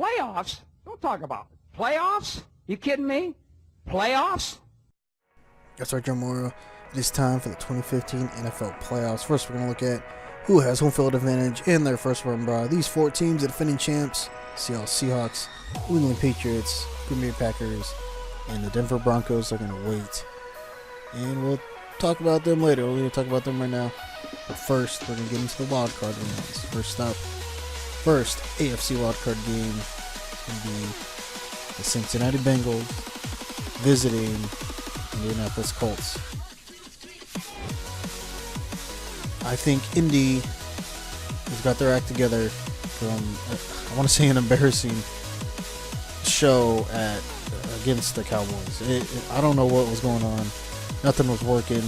Playoffs? Don't talk about it. Playoffs? You kidding me? Playoffs? That's right, Joe Morrow. It is time for the 2015 NFL Playoffs. First, we're going to look at who has home field advantage in their first run by. These four teams, the defending champs, Seattle Seahawks, New England Patriots, Green Bay Packers, and the Denver Broncos are going to wait. And we'll talk about them later. We're going to talk about them right now. But first, we're going to get into the wild card rounds. First AFC wild card game is going to be the Cincinnati Bengals visiting Indianapolis Colts. I think Indy has got their act together from, I want to say, an embarrassing show against the Cowboys. I don't know what was going on. Nothing was working.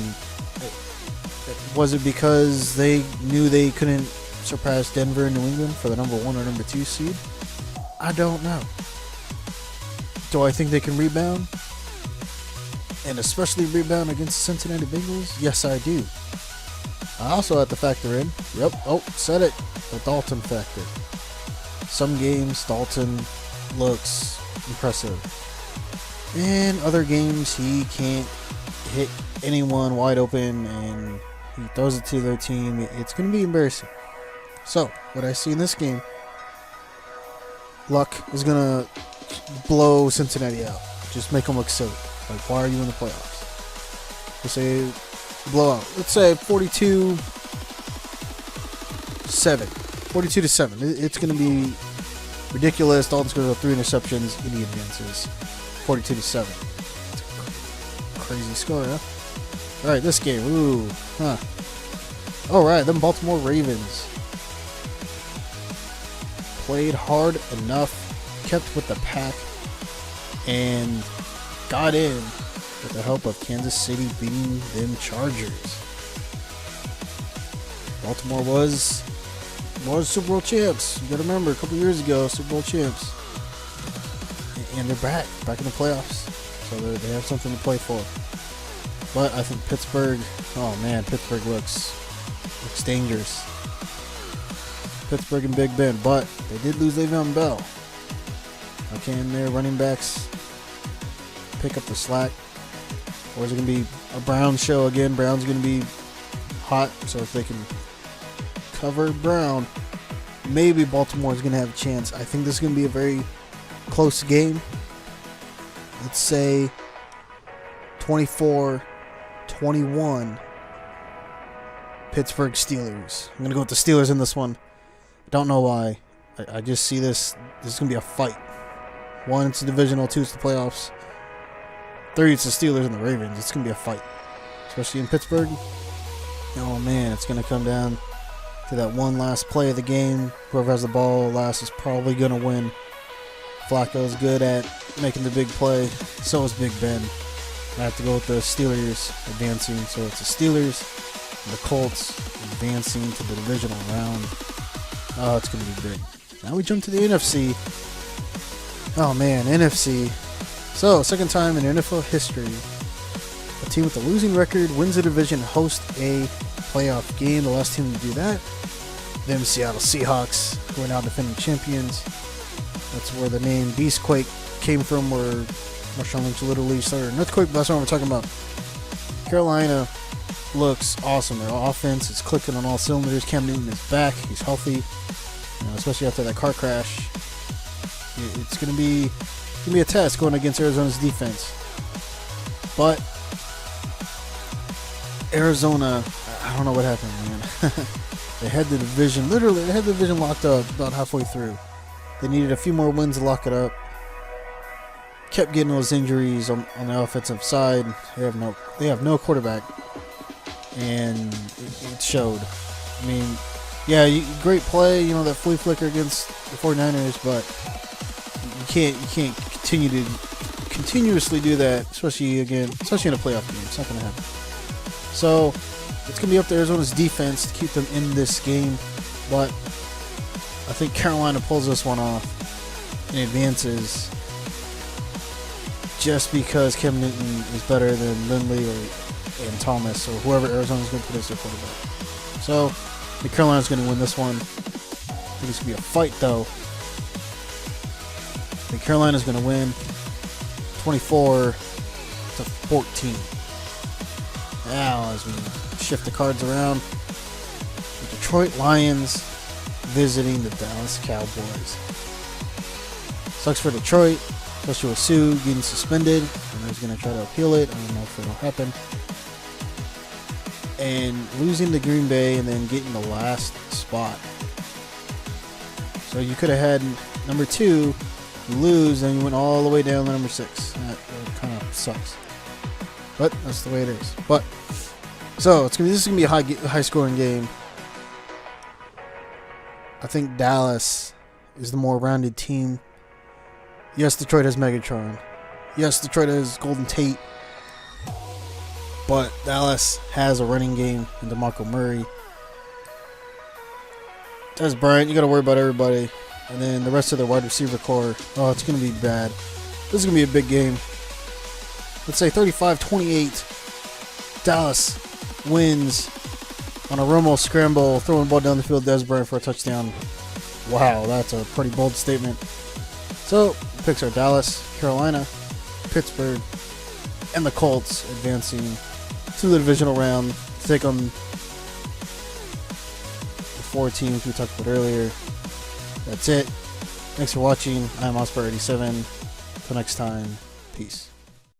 Was it because they knew they couldn't surpass Denver and New England for the number 1 or number 2 seed? I don't know. Do I think they can rebound? And especially rebound against the Cincinnati Bengals? Yes, I do. I also have to factor in, said it, the Dalton factor. Some games, Dalton looks impressive. In other games, he can't hit anyone wide open and he throws it to their team. It's going to be embarrassing. So, what I see in this game, Luck is going to blow Cincinnati out. Just make them look silly. Like, why are you in the playoffs? Let's say blowout. Let's say 42-7. 42-7. It's going to be ridiculous. Dalton's going to throw 3 interceptions. Indy advances 42-7. Crazy score, huh? All right, this game. All right, them Baltimore Ravens played hard enough, kept with the pack, and got in with the help of Kansas City beating them Chargers. Baltimore was Super Bowl champs. You got to remember, a couple years ago, Super Bowl champs, and they're back in the playoffs. So they have something to play for. But I think Pittsburgh looks dangerous. Pittsburgh and Big Ben, but they did lose Le'Veon Bell. How can their running backs pick up the slack? Or is it going to be a Brown show again? Brown's going to be hot, so if they can cover Brown, maybe Baltimore is going to have a chance. I think this is going to be a very close game. Let's say 24-21 Pittsburgh Steelers. I'm going to go with the Steelers in this one. Don't know why. I just see this. This is going to be a fight. 1, it's the divisional. 2, it's the playoffs. 3, it's the Steelers and the Ravens. It's going to be a fight. Especially in Pittsburgh. Oh, man. It's going to come down to that one last play of the game. Whoever has the ball last is probably going to win. Flacco's good at making the big play. So is Big Ben. I have to go with the Steelers advancing. So it's the Steelers and the Colts advancing to the divisional round. Oh, it's going to be big. Now we jump to the NFC. Oh, man, NFC. So, second time in NFL history, a team with a losing record wins a division, host a playoff game. The last team to do that, them Seattle Seahawks, who are now defending champions. That's where the name Beastquake came from, where Marshawn Lynch literally started an earthquake. That's what we're talking about. Carolina looks awesome. Their offense is clicking on all cylinders. Cam Newton is back. He's healthy, especially after that car crash. It's going to be a test going against Arizona's defense. But Arizona, I don't know what happened, man. They had the division locked up about halfway through. They needed a few more wins to lock it up. Kept getting those injuries on the offensive side. They have no quarterback, and it showed. I mean, yeah, great play, that flea flicker against the 49ers, but you can't continuously do that, especially in a playoff game. It's not going to happen. So it's going to be up to Arizona's defense to keep them in this game, but I think Carolina pulls this one off and advances just because Cam Newton is better than Lindley and Thomas or whoever Arizona's going to put as their quarterback. So I think Carolina's going to win this one. I think it's going to be a fight, though. think Carolina's going to win 24-14. Now, as we shift the cards around, the Detroit Lions visiting the Dallas Cowboys. Sucks for Detroit, especially with Sue getting suspended. And he's going to try to appeal it. I don't know if it'll happen. And losing to Green Bay and then getting the last spot. So you could have had number 2, you lose, and you went all the way down to number 6. That kind of sucks. But that's the way it is. But so this is gonna be a high scoring game. I think Dallas is the more rounded team. Yes, Detroit has Megatron. Yes, Detroit has Golden Tate. But Dallas has a running game in DeMarco Murray. Des Bryant, you got to worry about everybody. And then the rest of the wide receiver core. Oh, it's going to be bad. This is going to be a big game. Let's say 35-28. Dallas wins on a Romo scramble, throwing the ball down the field. Des Bryant for a touchdown. Wow, that's a pretty bold statement. So, picks are Dallas, Carolina, Pittsburgh, and the Colts advancing to the divisional round to take on the 4 teams we talked about earlier. That's it. Thanks for watching. I'm Oscar87. Till next time, peace.